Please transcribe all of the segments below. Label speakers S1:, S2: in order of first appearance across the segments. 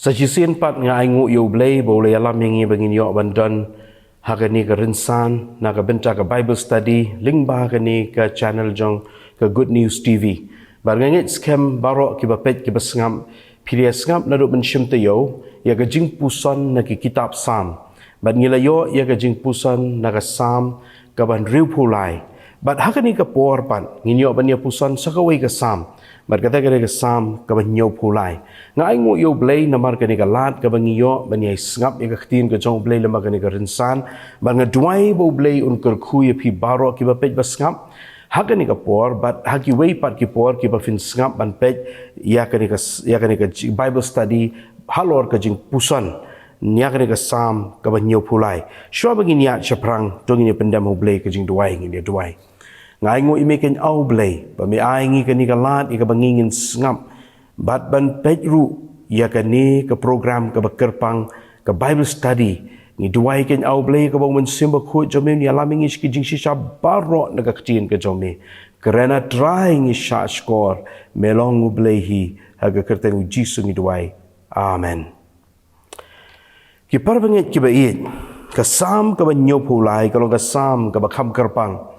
S1: Sa jisin pat nga ay ngu yu blay boleh alam yang bangin yo bandan hagani ka rinsan na ka benta ka Bible study lingba hagani ka channel jong ka Good News TV. Barangit scam baro ki bapet ki basngam pilih sngam na do mensyim tayo ya ka jing pusan na ki kitab Sam. Bat ngilayo ya ka jing pusan na ka Sam ka ban riu pulai. Bat hagani ka por pan nginyo ban ya pusan sa kaway ka Sam. Bat kata ka Sam ka ban nyaw pulai. Nga ay ngu yo blay na mar ka ni ka lat ka ban ngiyo ban ya sngap ya ka ktin ka jong blay lama ka ni ka rinsan. Bat nga duay bo blay un kerku ya pi baro ki bapet basngap. Haka ni kapor, but haki way pat kipor kipa fin sngap ban pej ya ka Bible study halor ka jing pusan niya ka Sam ka ban nyaw pulai. Shwa bangin ya chaprang tong ini pendam ho blay ka jing duay ngin dia duay. Ngai ngo imekin au blay ba mi ai ngi ka ni ka lat ka bangingin sngap bat ban pej ru ya ka ni ka program ka bakerpang ka Bible study ni duai ken au blay ka bang mensimba khu jome ni alaming is ki jing shisha baro na ka ktin ka jome kerana trying is shot score melong blay hi haga kerten jisu ni duai amen ki parbanget ki bait ka Sam ka ban nyo pulai ka long ka Sam ka bakam kerpang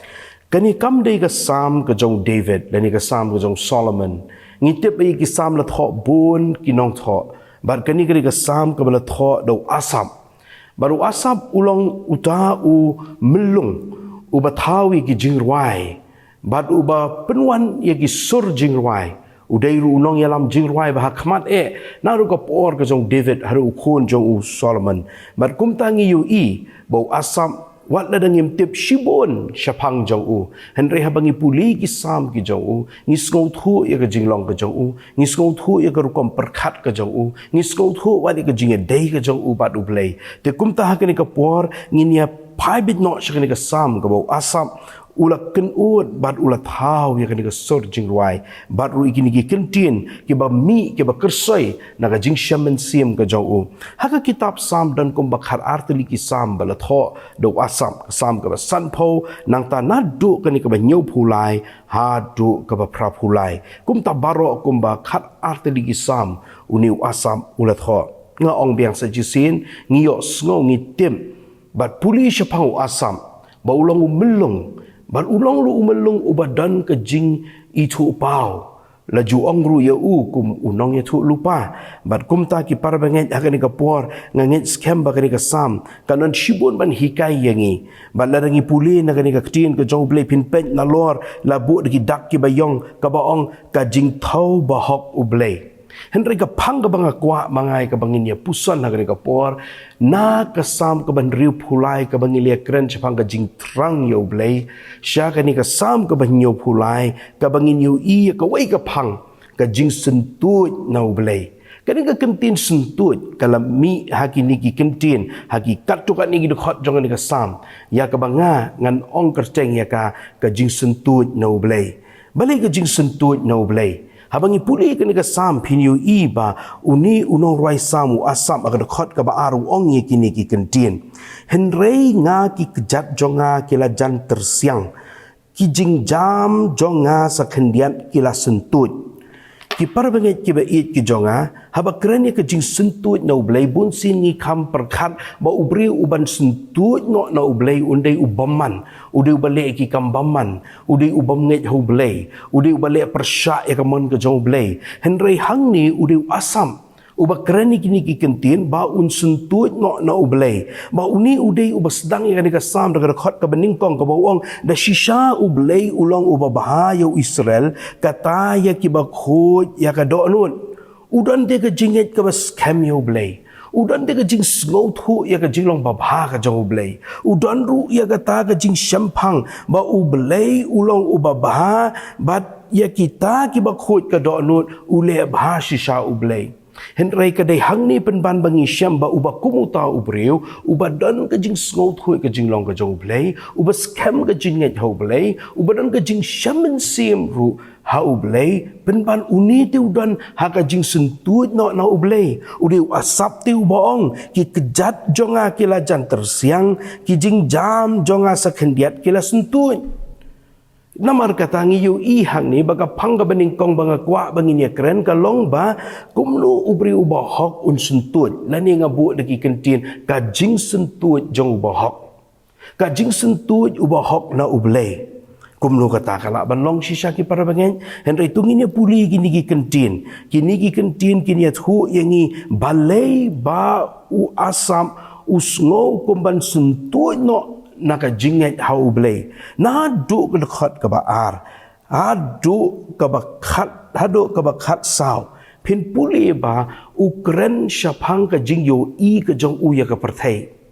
S1: kani kam dei ka Sam ka jong David dan ni ka Sam ka jong Solomon ngitip ai ki Sam la tho bun ki nong tho bar kani ka Sam ka bala tho do asap baru asap ulang uta u melung uba tawi ki jingruai bat uba penuan ye ki sur jingruai udai ru unong yalam jingruai bah khmat naru ka por ka jong David haru khon jong u Solomon bat kum tangi yu i bau asap wat la dangim tip shibon shapang jong u henry habangi puli ki Sam ki jong u ngisngau thu ye ka jinglong ka jong u ngisngau thu ye ka rukom perkhat ka jong u ngisngau thu wat ka jinge dei ka jong u bat u blay te kum ta hakani ka por nginia pai bit no shakani ka Sam ka bau asap ula ken ut bat ula thau ye ka sor jingruai bat ru ikini ki kentin ki ba mi ki ba kersoi na ka jing shamen sim ka jong u haka kitab Sam dan kum bakhar artli ki Sam bala tho do asam Sam ka ba sanpo nang ta na du ka ni ka ba nyau phulai ha du ka ba pra phulai kum ta baro kum ba khat artli ki Sam uniu asam ula tho nga ong biang sa jisin ngiyo sngo ngi tim bat puli shapang asam ba ulang melung bar ulang lu umelung ubadan ke jing itu pau laju ongru ya kum unong ya tu lupa bat kum ta ki parbanget hakani ka por ngangit scam ba kani ka Sam kanon shibun ban hikai yangi bat ladangi puli na kani ka ktin ka jong blay pin pen na lor labu ki dak ki bayong ka baong ka jing thau ba hok u blay henry ka phang ka banga kwa mangai ka bangin ya pusan na kani ka por na ka Sam ka ban riu phulai ka bangilia kren chapang ka jing trang yo blay sha ka ni ka Sam ka ban yo phulai ka bangin yo i ka wai ka phang ka jing sentut na blay kani ka kentin sentut kala mi haki ni ki kentin haki katu ka ni gi khot jong ni ka Sam ya ka banga ngan ong kerteng ya ka jing sentut na blay balik ka jing sentut na blay habangi puli ka ni ka Sam pinyu i ba uni unong ruai samu asam agad khot ka ba aru ong ye kini ki kentin henrei nga ki kejat jonga kila jan tersiang ki jing jam jonga sa kendian kila sentut ki parbanget ki ba it ki jonga haba kren ye ka jing sentut na ublay bun sin ni kam perkhat ba ubri uban sentut no na ublay undai ubaman udai ubale ki kambaman udai ubam nget ho blay udai ubale persya ya kamon ka jong blay henrei hang ni udai asam uba kren kini ki kentin ba un sentut no na ublay ba uni udai uba sedang ya ka Sam daga khot ka beningkong ka bawong da shisha ublay ulang uba bahayo Israel kata ya ki ba khot ya ka do nun udan de ka jinget ka ba scam yo blay udan de ka jing sngo thu ya ka jinglong ba bha ka jong blay udan ru ya ka ta ka jing shampang ba ublay ulang uba bha bat ya kita ki ba khot ka do nun ule bha shisha ublay henry kadai hangni penban bangi syam ba uba kumuta ubreu uba dan ka jing sngo thu ka jing long ka jong blay uba scam ka jing nget ho blay uba dan ka jing shamen sim ru ha ublay penban uni tu dan ha ka jing sentut no na ublay udi asap tu baong ki kejat jonga kila jan tersiang ki jing jam jonga sakhendiat kila sentut Namar kata ngiyu ihang ni baga pangga bening kong banga kwa bangin ya keren kalong ba kumno ubri ubahok un sentut lani ngabu daki kentin kajing sentut jong ubahok kajing sentut ubahok na ublay kumno kata kala banlong sisa ki para bangen henry tunginya puli kini ki kentin kini athu yangi balay ba u asam usngo kumban sentut no naka jinget hau blay na du kedekhat ke baar adu ke bakhat sao pin puli ba ukren syapang ke jing yo i ke jong u ya ke perthai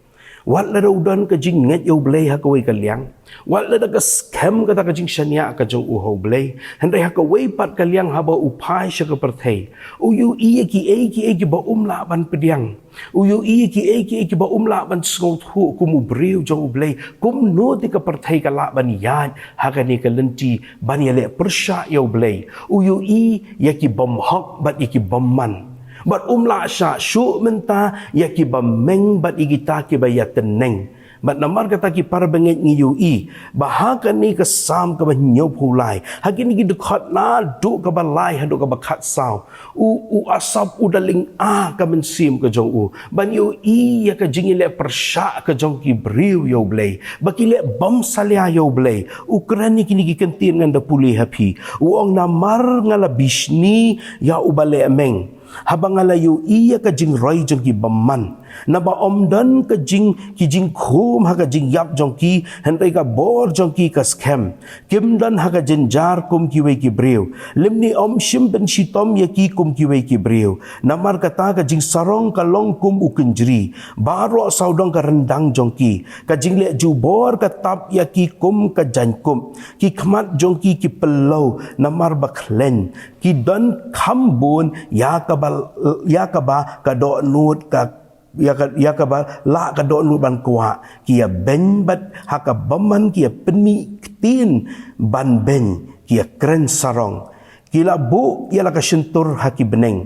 S1: wat la udan ke jing nget yo blay ha ke wei ke liang wat la ke scam ke ta ke jing shania ke jong u ho blay hendai ha ke wei pat ke liang ha ba upai sya ke perthai u yu i ki ba la ban pediang u yu i ki ba la ban sngau thu ku mu briu jong u blay kum no ti ke perthai ke la ban yat ha ke ni ke lenti ban ya le persya yo blay u yu i ya ki bom hok bat ki bom man bat la sya syu menta ya ki bameng bat igita ki ba ya teneng bat namar kata ki para benget ngiyu i bahakan ni kesam ke banyau pulai haki ni dekat na du ke balai hadu ke bakat sau u asap u daling a ke mensim ke jong u banyu i ya ke jingi le persya ke jong ki briu yo blay baki le bam salia yo blay u kerani kini ki kentin ngan da puli happy u ong namar ngala bisni ya u bale ameng habang alayu iya ka jing roy jong ki bamman na ba omdan ka jing ki jing khum ha ka jing yap jong ki hentai ka bor jong ki ka scam kim dan ha ka jenjar kum ki we ki breu limni om shim ben shitom ya ki kum ki we ki breu namar kata ka jing sarong ka long kum u kenjri baro saudong ka rendang jong ki ka jing le ju bor ka tap ya ki kum ka jan kum ki khmat jong ki pelau namar baklen ki dan khambun ya ka ba ka do nut ka ya ka ba la ka do nut ban kwa kia ben bat ha ka baman kia peni tin ban ben kia kren sarong kila bu ya la ka shentur haki beneng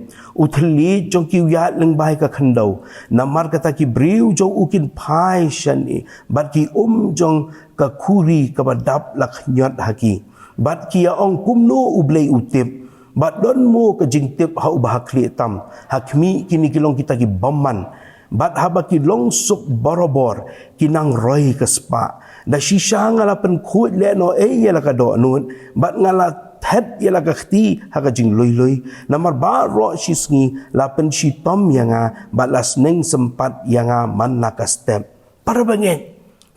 S1: uthli jong ki ya leng bai ka khandau namar kata ki briu jong ukin phai shani bat ki jong ka khuri ka badap la khnyat haki bat kia ong kumno ublei utip bat don mo ke jingtip hau bahakli tam hakmi kini kilong kita ki baman bat haba ki long sup borobor kinang roy ke spa da shisha ngala pen khut le no ya la ka do nun bat ngala thet ya la ka khti ha ka jing loi namar ba ro shisngi la pen shi tom yanga bat las neng sempat yanga man na ka step para bangen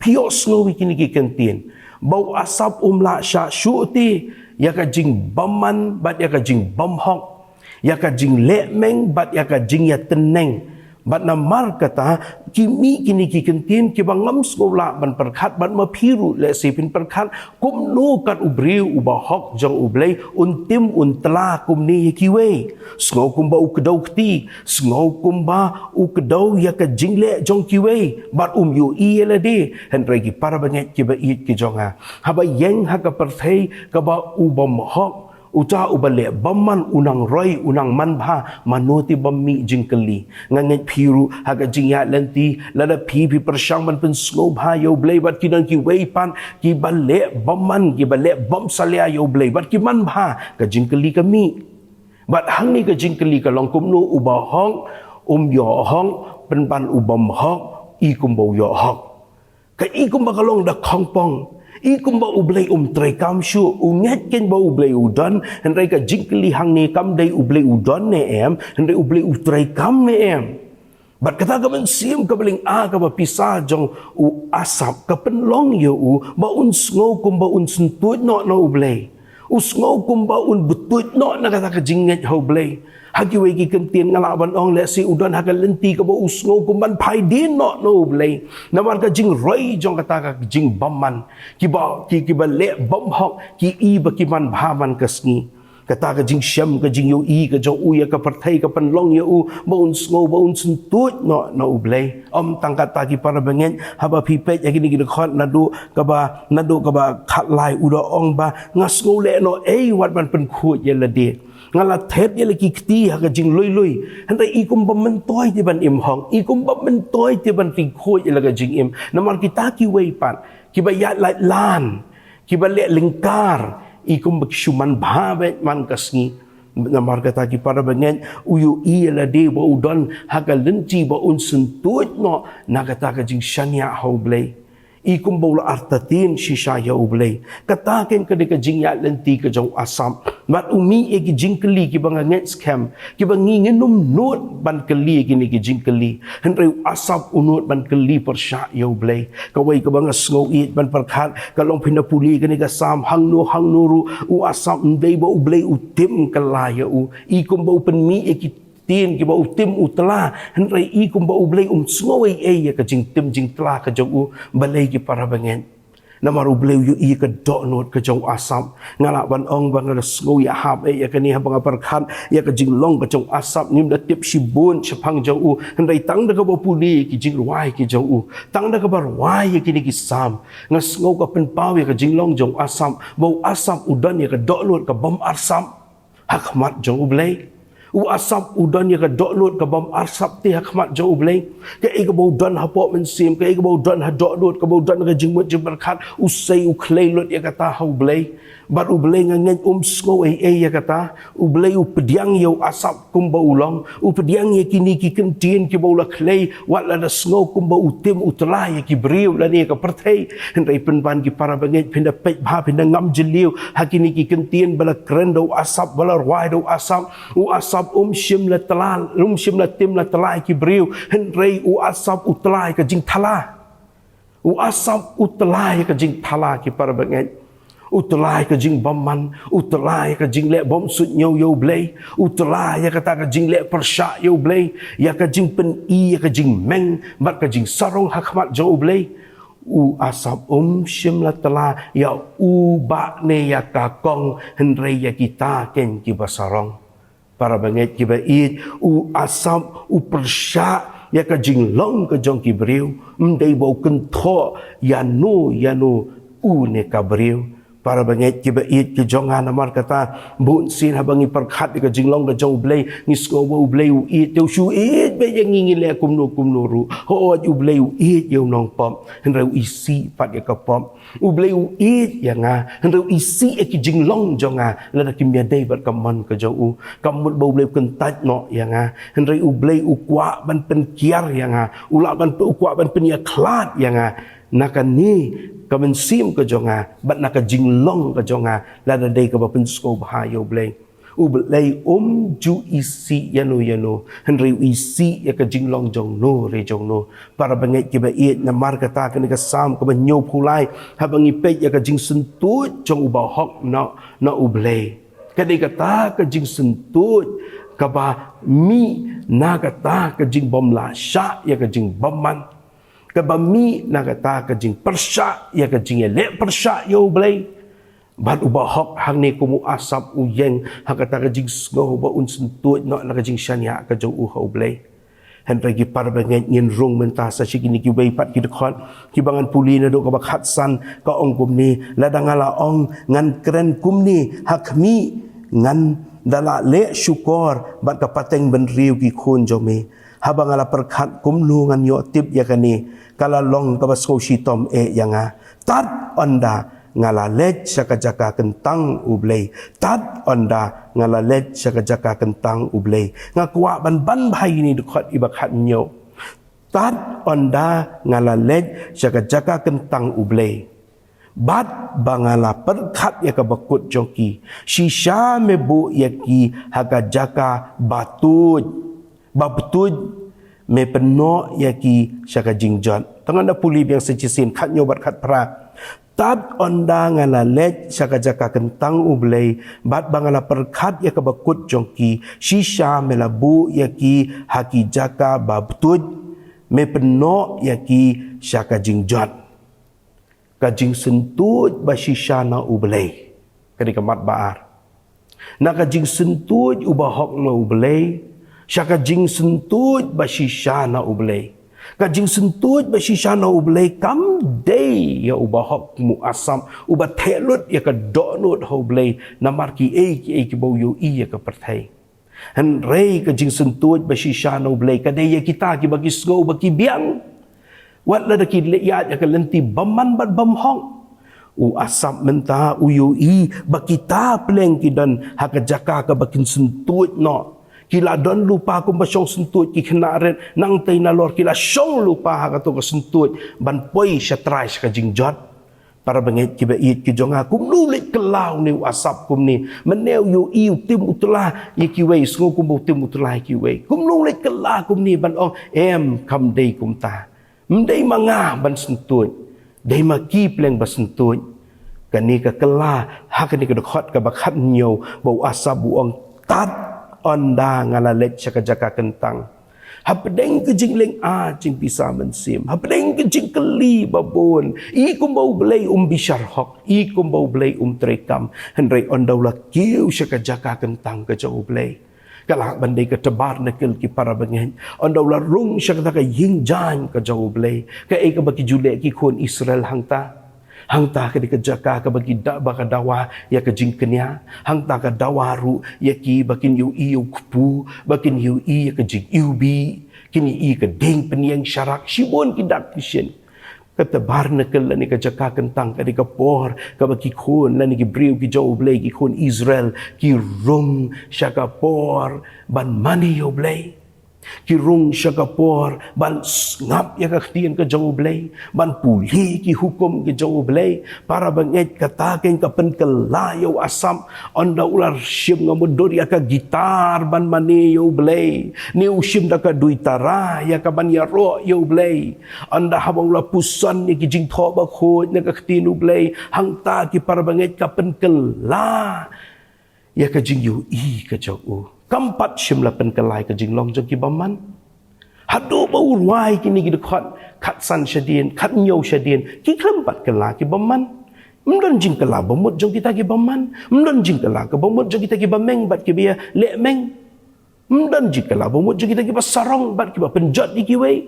S1: pios no kini ki kentin bau asap la sha syuti ya ka jing baman bat ya ka jing bamhok ya ka jing lemeng bat ya ka jing ya teneng bat namar kata kimi kini ki kentin ki bangam skola ban perkhat bat ma phiru le sipin perkhat kum no kat ubriu ubahok jong ublei untim untla kum ni ki we sngo kum ba u kedau kti sngo kum ba u kedau ya ka jing le jong ki we bat yu i le de henry ki para banget ki ba it ki jonga haba yeng ha ka perthei ka ba u bamhok uca ubale baman unang roy unang manbha manuti bammi jingkeli nganget phiru haga jingya lenti lada phi persyang man pen snow bha yo blay bat kinan ki weipan ki bale baman ki bale bam salia yo blay bat ki manbha ka jingkeli kami bat hang ni ka jingkeli ka long kum no ubahong yo hong pen pan ubam hok i kum bo yo hok ka i kum ba kalong da khongpong ikum ba ublay tray kam shu unget ken ba ublay udan hendai ka jingkeli hang ni kam dai ublay udan ne em hendai ublay utray kam ne em bat kata ka sim ka beling a ka ba pisa jong u asap ka penlong yo u ba sngo kum ba sentut no ublay usngo kum ba butut no na kata ka jinget ho blay hagi we ki kentin ngalaban ong le si udan ha ka lenti ka ba usngo kum ban phai din no blay namar ka jing roi jong kata ka jing bamman ki ba le bam hok ki i ba ki man bhaman kasni kata ka jing syam ka jing yo i ka jong u ya ka perthai ka penlong yo u ba sngo ba sentut no blay tang kata ki para bengen haba pipet ya kini khot nadu ka ba khat lai uda ong ba ngasngo le no wat ban pen khut ya la de ngala thet ya laki kti ha ka jing loi handai ikum bammentoi ti ban im hong ikum bammentoi ti ban ti khut ya la ka jing im namar kita ki wei pat ki ba ya lai lan Kibalik lingkar, ikum baksyuman babet man kasngi. Namar kata ki para bangen uyu ialah de ba udon haga lenti ba un sentut no nagata ka jing shania haublay. Ikum baula artatin shisha ya ublay. Kataken ka de ka jing ya lenti ka jong asam. Mat umi e ki jing keli ki bang nget scam. Ki bang nginum not ban keli ki ki jing keli. Henry asap unut ban keli persya ya ublay. Kawai ka bang sngau it ban perkhat kalong pinapuli ka ni ka sam hang nuru u asam ndai ba ublay utim kalaya u. Ikum bau penmi e ki tin ki bau tim utla henry ikum bau ublay sngoi e ya ka jing tim jing tla ka jong u balai ki para bangen namaru bleu yu i ka donot ka jong asam ngala ban ong bang la sngoi hab e ya ka ni habang perkhan ya ka jing long ka jong asam nim da tip shibun chapang jong u henry tang da ka ba puli ki jing ruai ki jong u tang da ka bar wai ya ki ni ki sam ngas ngau ka pen pau ya ka jing long jong asam bau asam udan ya ka donot ka bam arsam hakmat jong ublay u asap udan ya ka download ka bam asap ti hakmat jo ublay ka ig bau dan hapok mensim ka ig bau dan ha download ka bau dan ka jingmut jemberkat usai u klailot ya kata ha ublay bar ublay ngangen sngoi ya kata ublay u pediang yo asap kum bau long u pediang ya kini ki kentin ki bau la klay wat la da sngau kum bau utim utla ya ki briu la ni ka perthai hendai penban ki para banget pinda pek ba pinda ngam jeliu hakini ki kentin bala krendo asap bala rwai do asap u asap shim la talal shim la tim la talai ki briu hendai u asap utlai ka jing thala u asap utlai ka jing thala ki para banget utlai ka jing baman utlai ka jing le bom sut nyau yo blay utlai ya kata ka jing le persya yo blay ya ka jing pen i ya ka jing meng mat ka jing sarong hakmat jo blay u asap shim la tala ya u ba ne ya ka kong hendai ya kita ken ki basarong para banget ki ba it u asap u persya ya ka jing long ka jong ki briu mdai bau kentho ya no u ne ka briu para banget ki ba it ki jong namar kata bun sin habangi perkhat ka jinglong ka jong blay ngis ko bo blay u it tu shu it be yang ngi le kum no ru ho u blay u it yo nong pom henrau isi pat ka pom u blay u it yang henrau isi ki jinglong jong la da kim ya dei bat kamon ka jong u kamut bo blay kentat no yang henrau u blay u kwa ban pen kiar yang ula ban u kwa ban pen ya klat yang nakan ni kamen ke jonga bat naka jinglong ke jonga lada dei ka bapen sko bahayo blay u blay ju isi yano henry isi ya ka jinglong jong no re jong no para banget ki ba it na mar kata ka ni ka sam ka ban nyo phulai habangi pe ya ka jing sentut jong u ba hok na u blay ka dei kata ka jing sentut ka ba mi na kata ka jing bom la sha ya ka jing baman kabami nagata ka jing persya ya ka jing le persya yo blay bat ubah hok hang ni kumu asap uyeng hakata ka jing ngo ba un sentut no la ka jing shania ka jo u ho blay hen ragi par bangen ngin rong menta sa sikini ki bay pat ki dekhon ki bangan puli na do ka bakhat san ka ong kum ni ladangala ong ngan kren kum ni hakmi ngan dala le syukur bat ka pateng ben riu ki khun jo me habangala perkhat kum lu ngan yo tip ya kani kala long ka basko shitom yanga tat onda ngala let saka jaka kentang ublay tat onda ngala let saka jaka kentang ublay ngakwa ban bahai ni dekat ibakhat nyo tat onda ngala let saka jaka kentang ublay bat bangala perkhat ya ka bakut joki shisha mebu yaki haga jaka batut babtut me peno yaki syaka jingjot tangan da puli biang sejisin khat nyobat khat pra tat onda ngala let syaka jaka kentang ublay bat bangala perkhat ya ka bakut jongki shisha melabu yaki haki jaka babtut me peno yaki syaka jingjot kajing sentut ba shisha na ublay kadi kamat baar na kajing sentut ubahok na ublay syaka jing sentut ba shisha na ublay ka jing sentut ba shisha na ublay kam day ya ubahok mu asam uba telut ya ka donut ho ublay na marki ki bau yo ya ka perthai han rei ka jing sentut ba shisha na ublay ka day ya kita ki bagi sgo bagi biang wat la da ki ya ka lenti baman bat bam hong U asap mentah uyui bakita pleng kidan haka jaka ka bakin sentut no. Kila don lupa kum basong sentut ki kenaren nang tay na lor kila syong lupa haka to ka sentut ban poi sya try ka jingjot. Para bangit kiba it ki jonga kum nulit kelau ni asap kum ni meneu yu iu tim utlah ye ki wei sngo kum tim utlah ki wei kum nulit kelau kum ni ban ong em kam dei kum ta mdei manga ban sentut dei maki pleng basentut kani ka kela hakani ka dekhot ka bakhat nyo bau asap buang tat onda ngala let chaka jaka kentang hapdeng ke jingleng a jing bisa mensim hapdeng ke jing keli babon I kum bau belai bishar hok I kum bau belai trekam hendrai ondaula kiu chaka jaka kentang ka jau belai kalak bandai ka tebar nakil ki para bangin ondaula rung chaka ka ying jan ka jau belai ka e ka baki jule ki kon Israel hangta ka di jaka ka bagi da baka dawa ya ka jingkenya hangta ka dawaru ya ki bakin yu iu kupu bakin yu I ya ka jing ubi kini I ka deng peniang syarak shibon ki dak kisien kata bar nakal ni ka jaka kentang ka di ka por ka bagi kon lani ki briu ki jau blay ki kon Israel ki rum syaka por ban mani yo blay ki rung syaka por ban ngap ya ka khtian ka jau blay ban puli ki hukum ki jau blay para banget kata ken ka pen kelayo asam onda ular syim ngamudor ya ka gitar ban mani yo blay ni usim da ka duitara ya ka ban ya ro yo blay onda habang la pusan ni ki jing tho ba khot na ka khtin blay hangta ki para banget ka pen kela ya ka jing yu I ka jau kampat shim la pen kelai ka jing long jong ki baman hadu bau ruai kini ki dekhot khat san syadien khat nyau syadien ki klempat kela ki baman mdon jing kela bomut jong kita ki baman mdon jing kela ka bomut jong kita ki bameng bat ki bia le meng mdon jing kela bomut jong kita ki basarong bat ki ba penjot di ki wei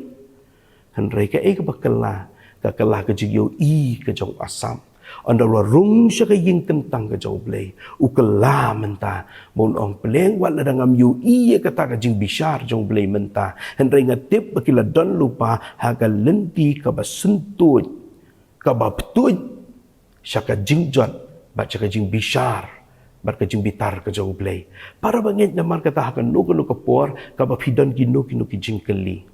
S1: hendrai ka e ka bakela ka jing yo I ka jong asam anda rung syaka ying kentang ka jau blay ukela menta bon ong peleng wat ladangam yu I kata ka jing bishar jong blay menta hendrai ngatip bakila don lupa haga lenti ka basentut ka baptut syaka jing jot baca ka jing bishar bat ka jing bitar ka jau blay para bangit namar kata hakan no ka por ka bapidon kinu ki jing keli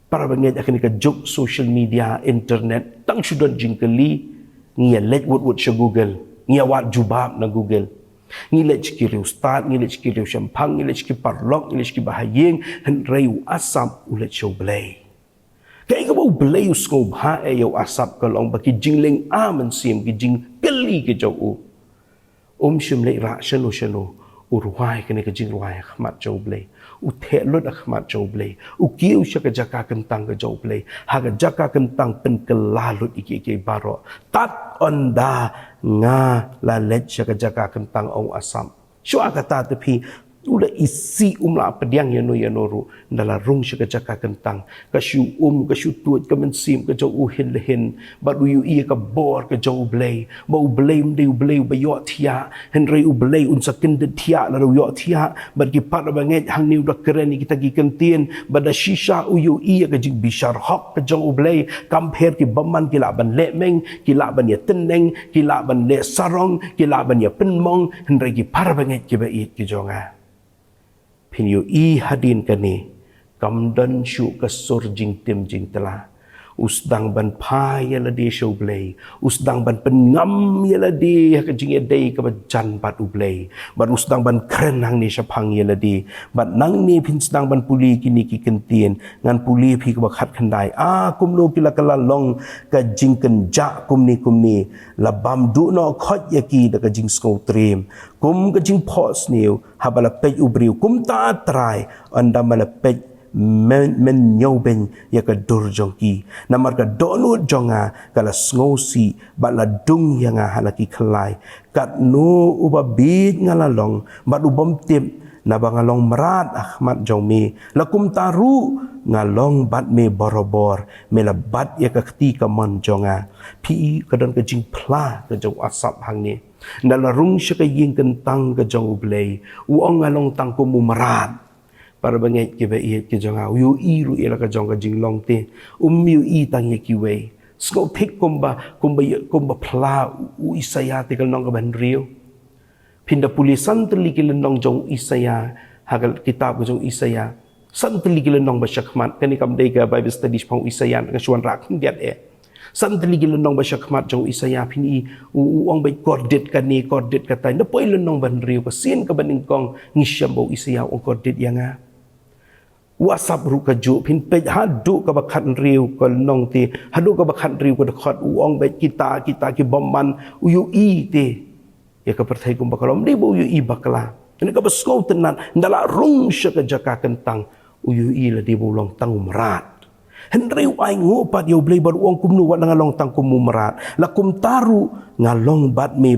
S1: para bangit akan ka jok social media internet tang sudon jing keli ngia let wut sya Google ngia wat jubab na Google ngi let ki riu start ngi let ki riu syampang ngi let ki parlok ngi let ki bahayeng hendrai asap ulet show blay kai ka bau blay usngo bha e yo asap ka long baki jingling amen sim ki jing keli ke jau shim le ra shano urwai kene ka jing ruai khmat jau blay u the lot akhmat jau blay u kiu syaka jaka kentang ka jau blay haga jaka kentang pen kelalut iki baro tat onda nga la let syaka jaka kentang ong asam syua kata tepi ula isi umla pediang yanoru ndala rung syaka jaka kentang ka syu ka syu tuat ka mensim ka jau uhin lehen badu yu I ka bor ka jau blay bau blay mdeu blay bayo thia henry u blay unsa kendet thia la yo thia bad ki par banget hang niu dak keren kita gi kentien bada shisha u yu I ka jing bishar hok ka jau blay compare ki baman ki la ban le meng ki la ban ya teneng ki la ban le sarong ki la ban ya penmong henry ki par banget ki ba it ki jonga pin yu I hadin kani kamdan syu ka sur jing tim jing telah usdang ban pa yala di show blay usdang ban pengam yala di ka jing day ka jan bat u blay ban usdang ban kren hang ni syapang yala di bat nang ni pin sedang ban puli kini ki kentien ngan puli phi ka bakhat khandai kum lo kila kala long ka jing kenja kum ni la bam du no khot yaki da ka jing sko trim kum ka jing pos niu habala pej ubriu kum ta try anda mala pej men nyau ben ya ka dur jongki namar ka donu jonga kala sngosi bala dung yang halaki khlai kat no ubabit ngalalong badu bom tim na bangalong marat ahmad jongmi lakum taru ngalong bat me borobor mela bat ya ka khti ka man jonga pi kadon ka jing pla ka jong asap hang ni ndala rung sya ka ying kentang ka jong ublay uong ngalong tang ko marat para banget ki ba i ki jonga yu I ru ila ka jong ka jing long te yu I tang ye ki wei Skau tik kumba pla u Isaya tikal nong kaban rio. Pinda puli santali kila nong jong Isaya hagal kitab jong Isaya. Santali kila nong basyakmat kani kam dega Bible studies pang Isaya nga suan rak hindiat Santali kila nong basyakmat jong Isaya pini uang bay kordit katay. Napoy nong ban rio kasin kabaning kong ngisyam bau Isaya uang kordit yang wasap ru kaju pin pe hadu ka bakhan riu ko nong ti hadu ka bakhan riu ko khot uong bet kita ki bomman uyu i ti ya ka perthai kum bakalom di bo uyu i bakla ni ka basko tenan ndala rung sya ka jaka kentang uyu i la di bo long tang merat henriu ai ngo pat yo blei bar uong kum nu wat ngalong tang kum merat la kum taru ngalong bat me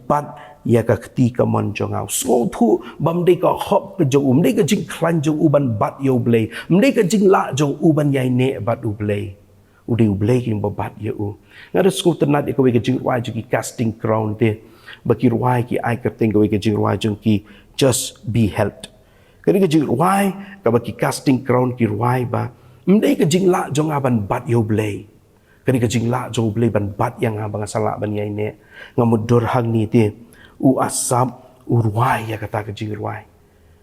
S1: bat ya ka ketika monjongau so thu bam dei ka hop ke jong dei ka jing klan jong uban bat yo blei dei ka jing la jong uban yai ne bat u blei udi u blei kin bat ya u ngada sko tenat ka we ka jing wai ki casting crown te baki wai ki ai ka ting ka we ka jing wai jong ki just be helped kani ka jing wai ka baki casting crown ki wai ba dei ka jing la jong aban bat yo blei kani ka jing la jong blei ban bat yang abang sala ban yai ne ngamudur hang ni te u asap urwai ya kata kejing urwai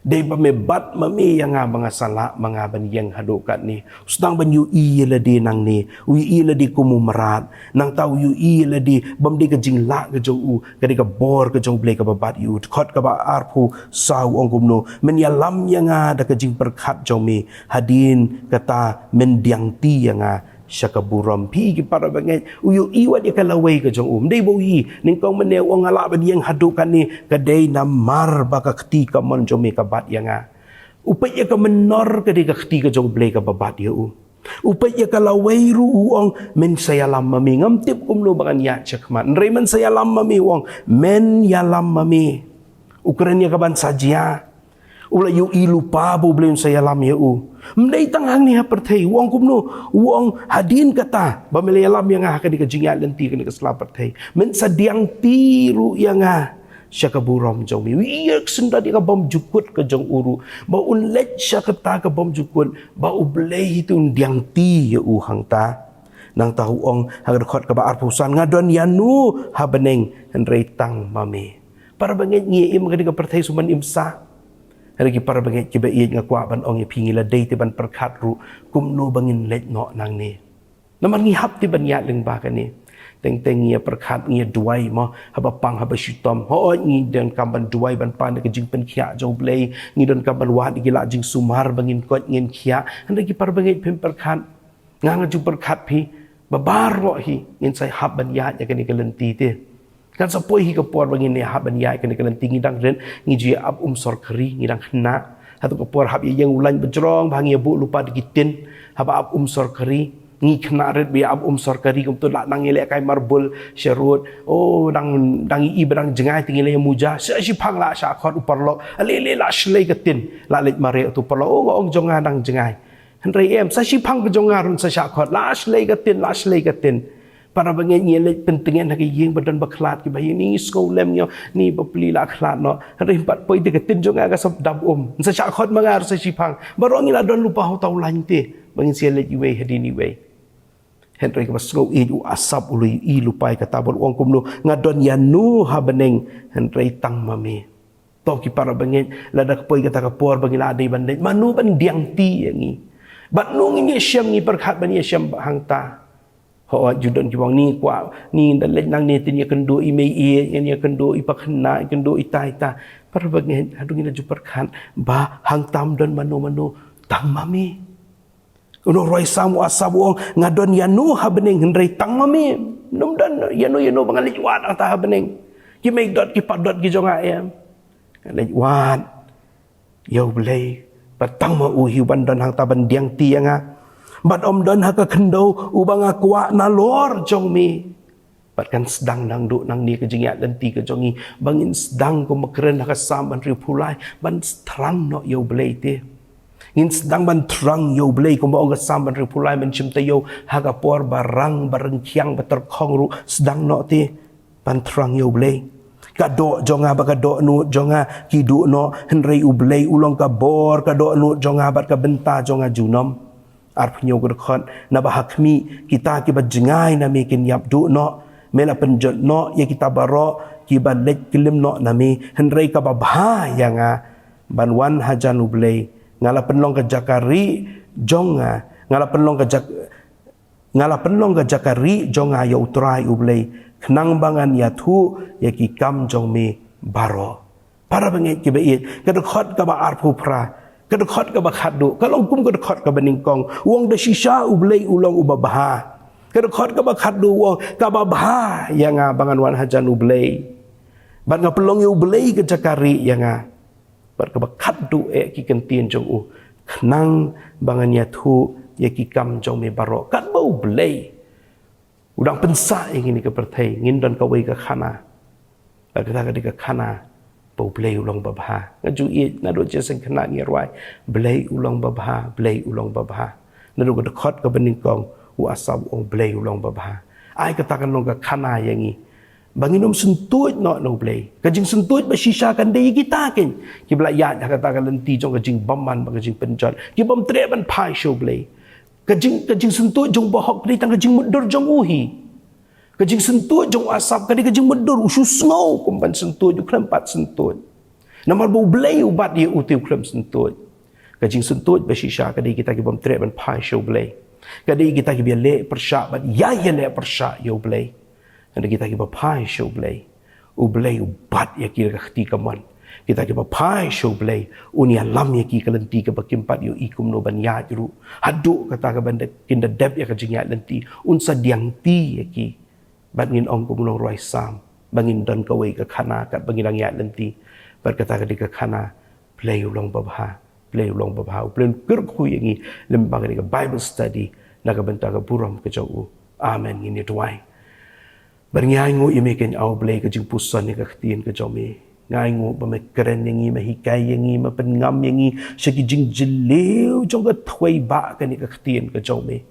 S1: dei ba me bat mami yang mga sala mga ban yang hadukat niustang ban yu i la di nang ni u i la di kumumarat nang tau yu i la di bam di kejing la ke jong u kadi ka bor ke jong blei ka babat yu khot ka ba arpu sau ong kumno men ya lam yang ada kejing perkhat jong mi hadin kata mendiang ti yang syaka buram pi ki para bangai uyu iwa dia kalawai ke jong dei boi ning kong meneu ong ala ban yang hadukan ni kadai namar baka ketika mon jong me ka bat yang upai ya ka menor ke ka ketika jong blei ka babat ya upai ya kalawai ru ong men saya lam mami ngam tip kumno bangan ya chakmat remen saya lam mami ong men ya lam mami ukuran ya ka ban sajia ula yu i lupa bo blem saya lam ya mdei tangang ni haperthei wong kumno wong hadin kata bamele lam yang ka di kajinga lenti ka ka slaperthei men sadiang tiru yang syaka buram jong mi wi senda di ka bom jukut ke jong uru ba un let syaka ta ka bom jukut ba ublei itu diang ti ya hang ta nang tahu ong hagar khot ka ba arpusan ngadon yanu habeneng henreitang mame para banget ngi im ka di ka perthei suman imsa lagi para bangai kiba iet nga kwa ban ong pingila day ti ban perkhat ru kumno bangin let no nang ni naman ngi hap ti ban ya leng ba ka ni teng ngia perkhat ngia duai mo haba pang haba syutom ho ngi dan kamban duai ban pan ke jing pen khia jau blei ngi don kamban wat gila jing sumar bangin kot ngin khia lagi para bangai pem perkhat nga ju perkhat pi babar ro hi ngin sai hab ban ya ka ni kelenti ti kan sapoi hi ka por bangin ni haban ya kan kan tinggi dang ren ngi ji ab sor keri ngi dang khna hatu ka por hab yang ulan bejrong bang ya bu lupa dikitin haba ab sor keri ngi khna ret bi ab sor keri kum tu la nang ile kai marbul syarut dang i berang jengai tinggi le muja si phang la sha khot upar lo ale le la shlei katin la le mare tu par lo ong jonga dang jengai henrei em sa si phang ka jonga run sa sha khot la shlei katin para bangai nyelek pentingan hagi yeng badan baklat ki bayi ni skolem yo ni bapli la khlat no hari empat poi de ketin jong aga sab dab sa cha khot mangar sa sipang barong ila don lupa ho tau lain te bangin selek iwe hadini we henry ka basgo i asap ulu i lupai kata bol wong kumno ngadon yanu habeneng henry tang mame to ki para bangai lada poi kata ka por bangila adai bandai manu ban diang ti yangi bat nung ini syam ni perkhat bani syam hang ta ho judon ki wang ni kwa ni dalet nang ni tin ya kendo i mei e ya kendo i pakhna kendo i ta par bagen hadu ngina ju perkhan ba hang tam don mano tang mami uno roi samu asabu ong ngadon yanu habeneng hendrei tang mami nom dan yanu bangal liwat ata habeneng ki mei dot ki padot ki jonga em liwat yau blei patang ma u hiban don hang taban diang ti yang bat om don haka kendo ubang akwa na lor jong mi bat kan sedang nang du nang ni ke jingat lenti ke jongi bangin sedang ko makren haka sam ban ri pulai ban terang no yo blei te ngin sedang ban terang yo blei ko ong sam ban ri pulai men chim te yo haka por barang kiang bater khong ru sedang no te ban terang yo blei kado jonga ba kado nu jonga kidu no henrei u blei ulong ka bor kado nu jonga bat ka benta jonga junom Arpnyo gurkhot na bahakmi kita kiba jengai nami kin yapdu no mela penjot no ya kita baro kiba lek kilim no nami henrei ka babha yanga banwan hajan ublei ngala penlong ka jakari jonga ngala penlong ka jakari jonga ya utrai ublei kenang bangan ya thu ya ki kam jong mi baro para bangit kiba it kadkhot ka ba arpu pra kadkhot ka bakhadu kalong kum kadkhot ka baningkong wong da shisha ublei ulong ubabaha kadkhot ka bakhadu wong ka babha yanga bangan wan hajan ublei ban nga pelong ublei ka jakari yanga bat ka bakhadu ki kentien jong u khnang bangan ya thu ya ki kam jong me baro kat ba ublei udang pensa ingin ka perthai ngin don ka wei ka khana ba ka ka khana blay ulang babha ngaju i na do jesen khana ngi rwai blay ulang babha na do ka khot ka baningkong u asab ong blay ulang babha ai ka takan long ka khana yangi banginom sentuit no blay kajing sentuit ba shisha kan dei kita ken ki bla ya ka takan lenti jong kajing bamman ba kajing penjot ki bom tre ban pai show blay kajing sentuit jong bohok dei tang kajing mudur jong uhi kajing sentuh jong asap kadi kajing medur usus ngau kumpan sentuh ju kelempat sentuh namar bau blay ubat dia utiu kelem sentuh kajing sentuh basisha kadi kita ki bom trek ban pai show blay kadi kita ki biale persyak bat ya le persyak yo blay kadi kita ki ba pai show blay u blay ubat ya ki khti kaman kita ki ba pai show blay unia lam ya ki kalenti ke bakimpat yo ikum no ban ya juru hadu kata ka banda kinda dep ya kajing ya lenti unsa diang ti ya ki bangin ong kumulong roi sam bangin don kawai ka khana kat bangin ang ya lenti berkata ka khana play ulong babha plan kerku yangi lembaga ka Bible study na ka benta ka buram ka jau amen ngini tuai berngai ngo ime ken au play ka jing pusan ni ka khtin ka jau me ngai ngo ba me keren yangi mahikai yangi ma pengam yangi segi jing jeleu jong ka thwai ba ka ni ka khtin ka jau me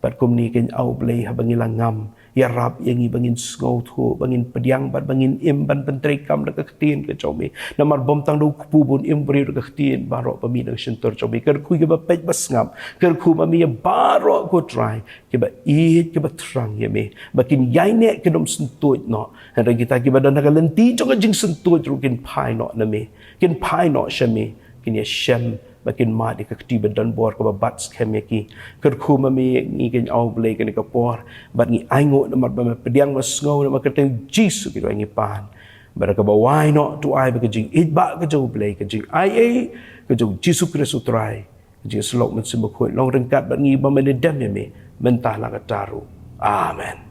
S1: bat kum ni ken au play ha bangilang ngam ya rab yangi bangin sngau thu bangin pediang bat bangin im ban pentri kam da khtin ka chomi namar bom tang do pu bun im bri da khtin baro pami da shentor chomi ker khu ke ba pej bas ngam ker khu mami baro ko try ke ba it ke ba trang ye me bakin yai ne ke dom sentuj no han kita ke ba dan ka lenti jong jing sentuj ru kin pai no na me kin pai no shame kin ya shem bakin ma di kakti badan bor ka bat scam yaki ker khu mami ngi ken au blay ken ka por bat ngi aingo na mat ba pediang mas ngau na ka te jisu ki ngi pan ba ka ba why not to I ba jing it ba ka jo blay ka jing ai ka jo jisu kristu try jing slok men sim ko long rengkat ba ngi ba men dem me mentah la ka taru amen